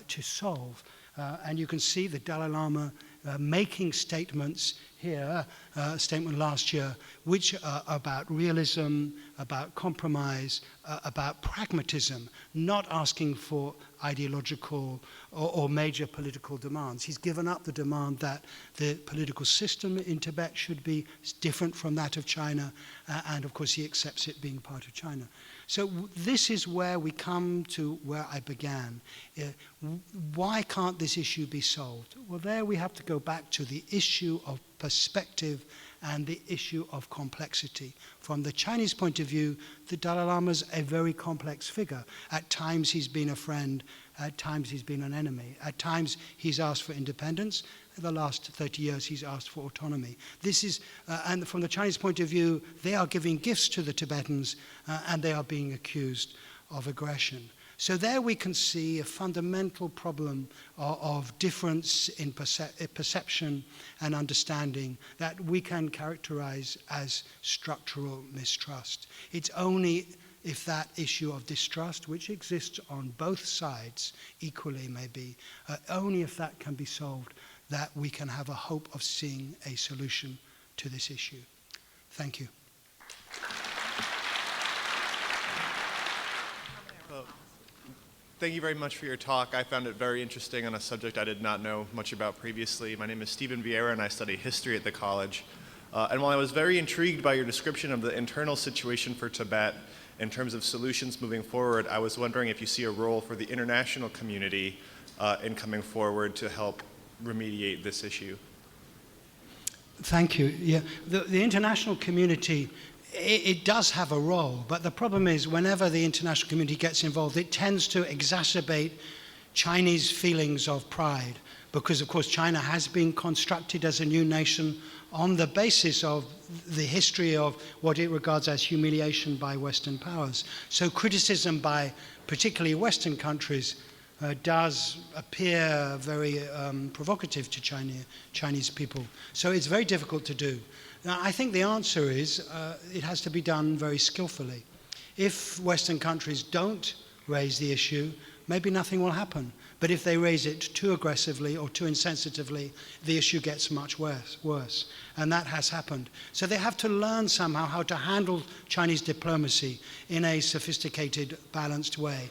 to solve. And you can see the Dalai Lama making statements here, a statement last year, which are about realism, about compromise, about pragmatism, not asking for ideological or major political demands. He's given up the demand that the political system in Tibet should be different from that of China, and of course he accepts it being part of China. So this is where we come to where I began. Why can't this issue be solved? Well, there we have to go back to the issue of perspective and the issue of complexity. From the Chinese point of view, the Dalai Lama is a very complex figure. At times he's been a friend, at times he's been an enemy. At times he's asked for independence. In the last 30 years he's asked for autonomy. This is, and from the Chinese point of view, they are giving gifts to the Tibetans and they are being accused of aggression. So there we can see a fundamental problem of difference in perception and understanding that we can characterize as structural mistrust. It's only if that issue of distrust, which exists on both sides equally maybe, only if that can be solved, that we can have a hope of seeing a solution to this issue. Thank you. Thank you very much for your talk. I found it very interesting on a subject I did not know much about previously. My name is Stephen Vieira and I study history at the college. And while I was very intrigued by your description of the internal situation for Tibet in terms of solutions moving forward, I was wondering if you see a role for the international community in coming forward to help remediate this issue. Thank you. Yeah, the international community, it does have a role, but the problem is whenever the international community gets involved, it tends to exacerbate Chinese feelings of pride. because, of course, China has been constructed as a new nation on the basis of the history of what it regards as humiliation by Western powers. So criticism by particularly Western countries does appear very provocative to Chinese people. So it's very difficult to do. Now, I think the answer is it has to be done very skillfully. If Western countries don't raise the issue, maybe nothing will happen. But if they raise it too aggressively or too insensitively, the issue gets much worse. And that has happened. So they have to learn somehow how to handle Chinese diplomacy in a sophisticated, balanced way.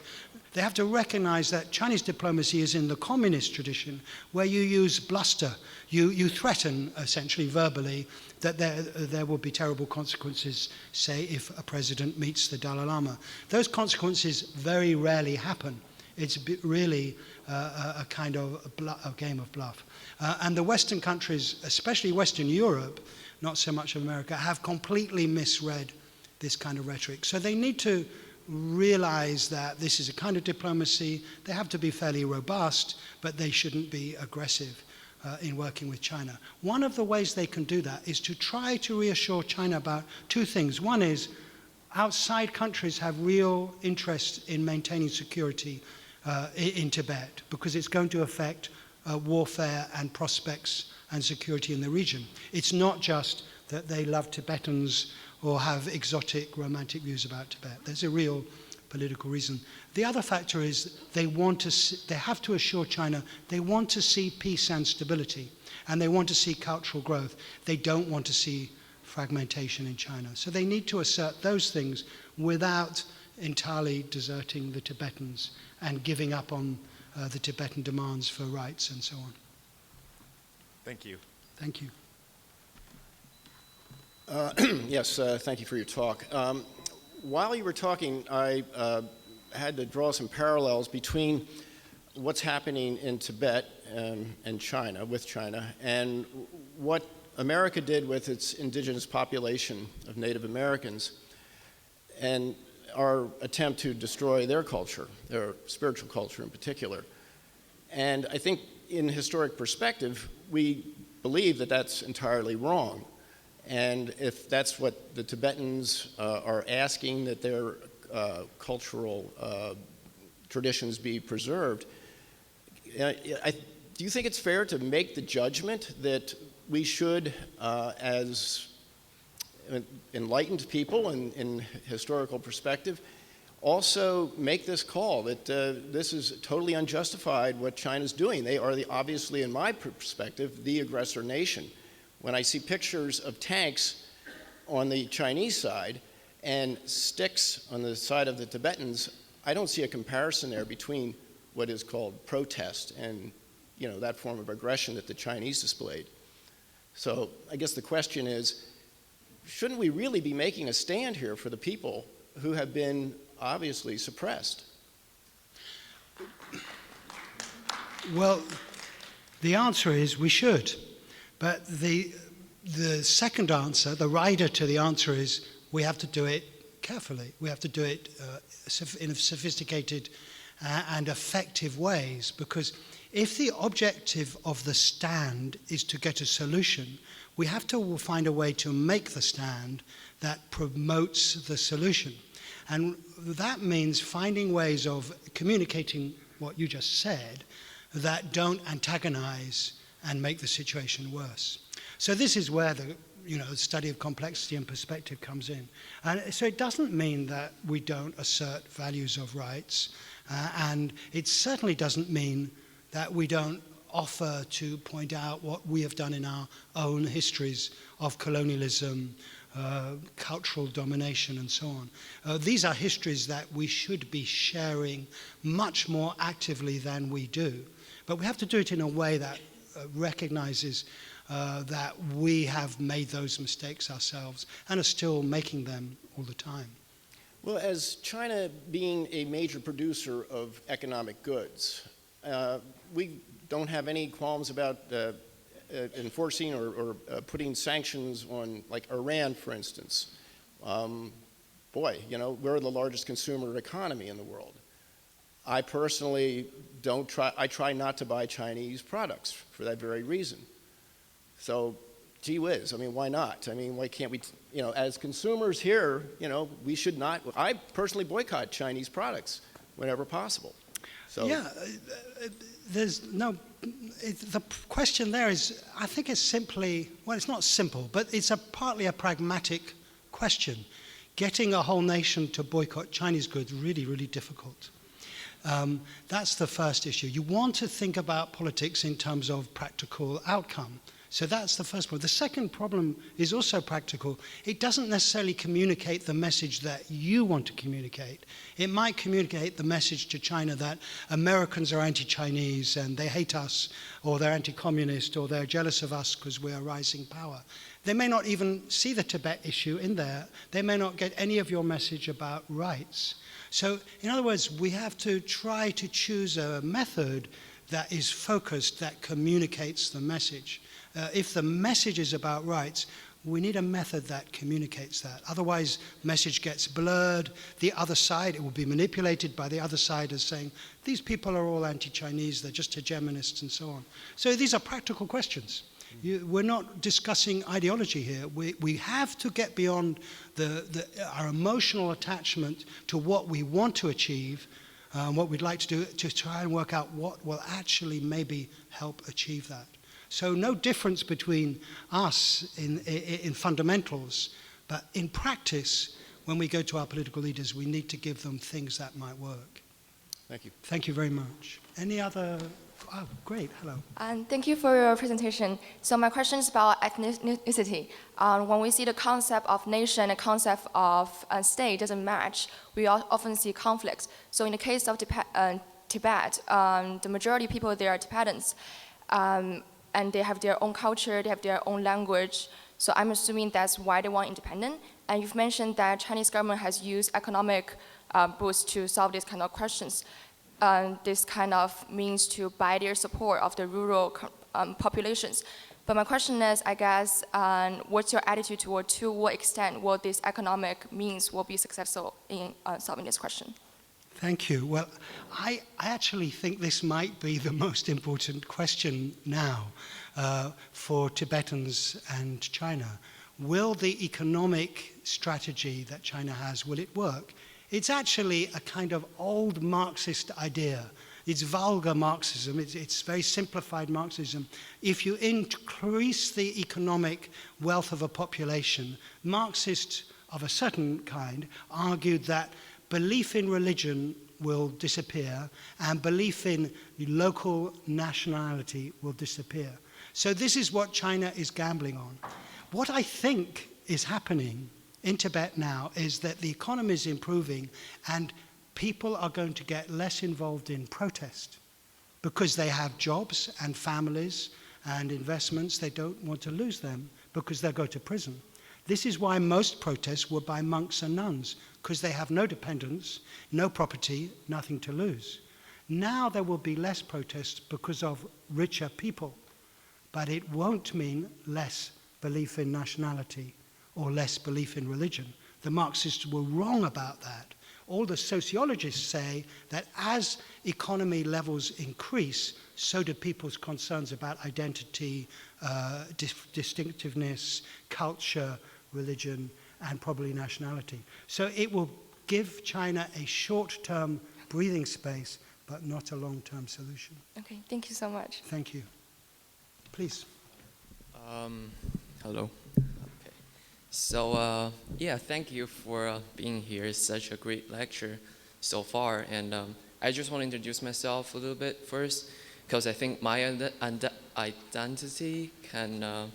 They have to recognize that Chinese diplomacy is in the communist tradition, where you use bluster. You threaten, essentially, verbally, that there will be terrible consequences, say, if a president meets the Dalai Lama. Those consequences very rarely happen. It's really a kind of a game of bluff. And the Western countries, especially Western Europe, not so much America, have completely misread this kind of rhetoric. So they need to realize that this is a kind of diplomacy. They have to be fairly robust, but they shouldn't be aggressive in working with China. One of the ways they can do that is to try to reassure China about two things. One is outside countries have real interest in maintaining security in Tibet, because it's going to affect warfare and prospects and security in the region. It's not just that they love Tibetans or have exotic romantic views about Tibet. There's a real political reason. The other factor is they have to assure China they want to see peace and stability, and they want to see cultural growth. They don't want to see fragmentation in China. So they need to assert those things without entirely deserting the Tibetans and giving up on the Tibetan demands for rights and so on. Thank you. Thank you. Yes, thank you for your talk. While you were talking, I had to draw some parallels between what's happening in Tibet and China, with China, and what America did with its indigenous population of Native Americans, and our attempt to destroy their culture, their spiritual culture in particular. And I think in historic perspective, we believe that that's entirely wrong. And if that's what the Tibetans are asking, that their cultural traditions be preserved, do you think it's fair to make the judgment that we should, as enlightened people in historical perspective, also make this call that this is totally unjustified what China's doing? They are obviously, in my perspective, the aggressor nation. When I see pictures of tanks on the Chinese side and sticks on the side of the Tibetans, I don't see a comparison there between what is called protest and that form of aggression that the Chinese displayed. So I guess the question is, shouldn't we really be making a stand here for the people who have been obviously suppressed? Well, the answer is we should. But the second answer, the rider to the answer, is we have to do it carefully. We have to do it in sophisticated and effective ways, because if the objective of the stand is to get a solution, we have to find a way to make the stand that promotes the solution. And that means finding ways of communicating what you just said that don't antagonize and make the situation worse. So this is where the study of complexity and perspective comes in. And so it doesn't mean that we don't assert values of rights, and it certainly doesn't mean that we don't offer to point out what we have done in our own histories of colonialism, cultural domination, and so on. These are histories that we should be sharing much more actively than we do. But we have to do it in a way that recognizes that we have made those mistakes ourselves and are still making them all the time. Well, as China being a major producer of economic goods, we don't have any qualms about enforcing or putting sanctions on, like, Iran, for instance. We're the largest consumer economy in the world. I personally I try not to buy Chinese products for that very reason. So, gee whiz, I mean, why not? I mean, why can't we, as consumers here, we should not, I personally boycott Chinese products whenever possible. So, yeah, there's no, the question there is, I think it's simply, well, it's not simple, but it's partly a pragmatic question. Getting a whole nation to boycott Chinese goods really, really difficult. That's the first issue. You want to think about politics in terms of practical outcome. So that's the first problem. The second problem is also practical. It doesn't necessarily communicate the message that you want to communicate. It might communicate the message to China that Americans are anti-Chinese and they hate us, or they're anti-communist, or they're jealous of us because we're a rising power. They may not even see the Tibet issue in there. They may not get any of your message about rights. So, in other words, we have to try to choose a method that is focused, that communicates the message. If the message is about rights, we need a method that communicates that. Otherwise, message gets blurred. The other side, it will be manipulated by the other side as saying, these people are all anti-Chinese, they're just hegemonists and so on. So these are practical questions. We're not discussing ideology here. We have to get beyond our emotional attachment to what we want to achieve, what we'd like to do, to try and work out what will actually maybe help achieve that. So no difference between us in fundamentals, but in practice, when we go to our political leaders, we need to give them things that might work. thank you. Thank you very much. Any other? Oh, great. Hello. And thank you for your presentation. So my question is about ethnicity. When we see the concept of nation, the concept of state doesn't match, we often see conflicts. So in the case of Tibet, the majority of people there are Tibetans, and they have their own culture, they have their own language. So I'm assuming that's why they want independence. And you've mentioned that Chinese government has used economic boost to solve these kind of questions. This kind of means to buy their support of the rural populations. But my question is, I guess, what's your attitude toward to what extent will this economic means will be successful in solving this question? Thank you. Well, I actually think this might be the most important question now for Tibetans and China. Will the economic strategy that China has, will it work? It's actually a kind of old Marxist idea. It's vulgar Marxism. It's very simplified Marxism. If you increase the economic wealth of a population, Marxists of a certain kind argued that belief in religion will disappear and belief in local nationality will disappear. So this is what China is gambling on. What I think is happening in Tibet now is that the economy is improving and people are going to get less involved in protest because they have jobs and families and investments. They don't want to lose them because they'll go to prison. This is why most protests were by monks and nuns, because they have no dependents, no property, nothing to lose. Now there will be less protests because of richer people, but it won't mean less belief in nationality or less belief in religion. The Marxists were wrong about that. All the sociologists say that as economy levels increase, so do people's concerns about identity, distinctiveness, culture, religion, and probably nationality. So it will give China a short-term breathing space, but not a long-term solution. Okay, thank you so much. Thank you. Please. Hello. Okay. So, yeah, thank you for being here. It's such a great lecture so far. And I just want to introduce myself a little bit first, because I think my identity can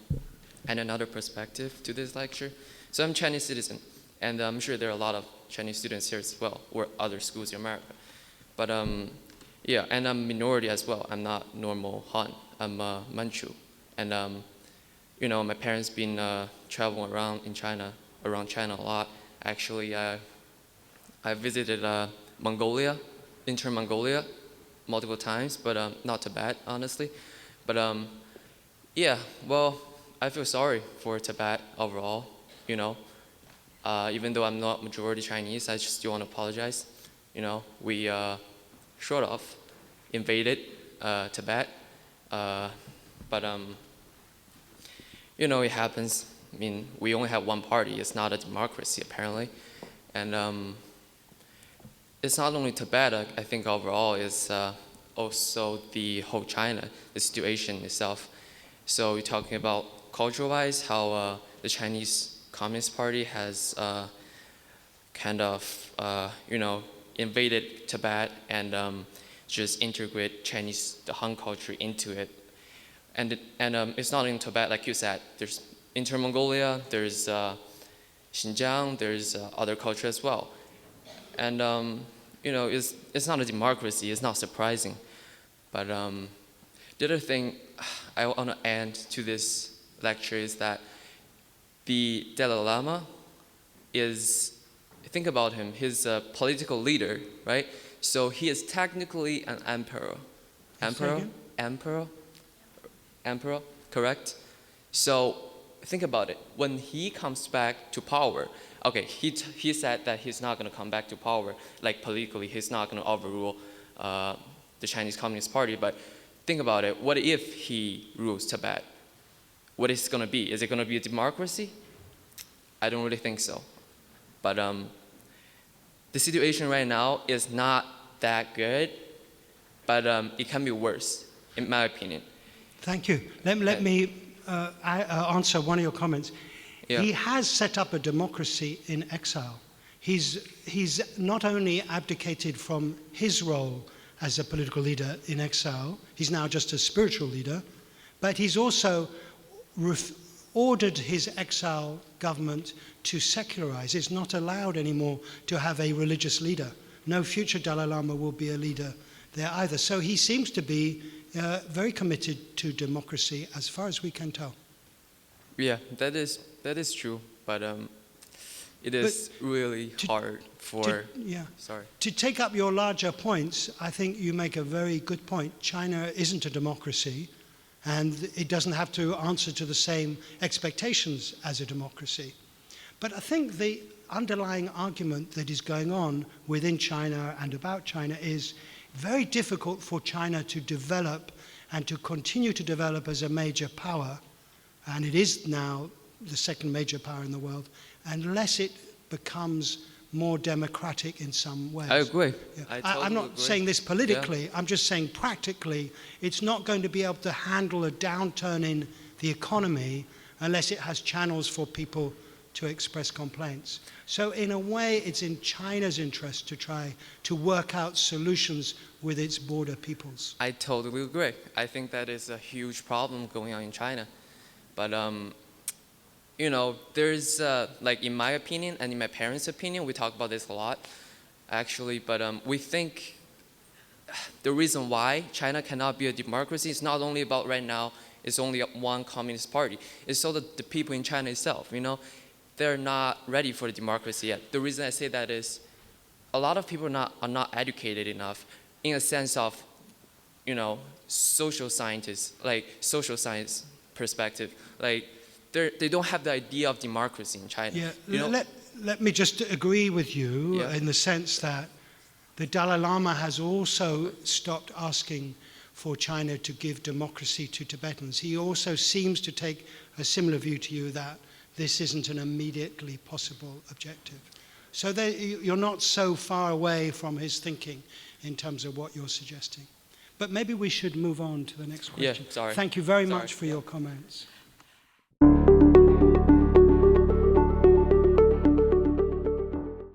add another perspective to this lecture. So I'm a Chinese citizen, and I'm sure there are a lot of Chinese students here as well, or other schools in America. But yeah, and I'm minority as well. I'm not normal Han. I'm Manchu. And you know, my parents been traveling around China a lot. Actually, I visited Mongolia, Inner Mongolia, multiple times, but not Tibet, honestly. But yeah, well, I feel sorry for Tibet overall, you know. Even though I'm not majority Chinese, I just still want to apologize. You know, we sort of invaded Tibet. But it happens. I mean, we only have one party. It's not a democracy, apparently. And it's not only Tibet, I think overall, it's also the whole China, the situation itself. So we're talking about culture-wise, how the Chinese Communist Party has kind of, invaded Tibet and just integrate the Han culture into it. And it's not in Tibet, like you said. There's Inner Mongolia, there's Xinjiang, there's other culture as well. And it's not a democracy. It's not surprising. But the other thing I want to add to this lecture is that the Dalai Lama is, think about him, he's a political leader, right? So he is technically an emperor. Emperor, correct? So think about it. When he comes back to power, okay, he said that he's not going to come back to power, like politically, he's not going to overrule the Chinese Communist Party, but think about it. What if he rules Tibet? What is it going to be? Is it going to be a democracy? I don't really think so. But the situation right now is not that good, but it can be worse, in my opinion. Thank you. Let me answer one of your comments. Yeah. He has set up a democracy in exile. He's not only abdicated from his role as a political leader in exile, he's now just a spiritual leader, but he's also ordered his exile government to secularize. It's not allowed anymore to have a religious leader. No future Dalai Lama will be a leader there either. So he seems to be very committed to democracy as far as we can tell. Yeah, that is true, but it is really hard for. Sorry. To take up your larger points, I think you make a very good point. China isn't a democracy, and it doesn't have to answer to the same expectations as a democracy. But I think the underlying argument that is going on within China and about China is very difficult for China to develop and to continue to develop as a major power, and it is now the second major power in the world, unless it becomes more democratic in some ways. I agree. Yeah. I totally I'm not agree. saying this politically, Yeah. I'm just saying practically, it's not going to be able to handle a downturn in the economy unless it has channels for people to express complaints. So in a way, it's in China's interest to try to work out solutions with its border peoples. I totally agree. I think that is a huge problem going on in China. But, there's, like in my opinion and in my parents' opinion, we talk about this a lot, actually, but we think the reason why China cannot be a democracy is not only about right now, it's only one communist party. It's so that the people in China itself, they're not ready for the democracy yet. The reason I say that is a lot of people are not educated enough in a sense of, social scientists, like social science perspective. Like, they don't have the idea of democracy in China. Yeah, let me just agree with you in the sense that the Dalai Lama has also stopped asking for China to give democracy to Tibetans. He also seems to take a similar view to you that this isn't an immediately possible objective. So you're not so far away from his thinking in terms of what you're suggesting. But maybe we should move on to the next question. Yeah, sorry. Thank you very much for your comments.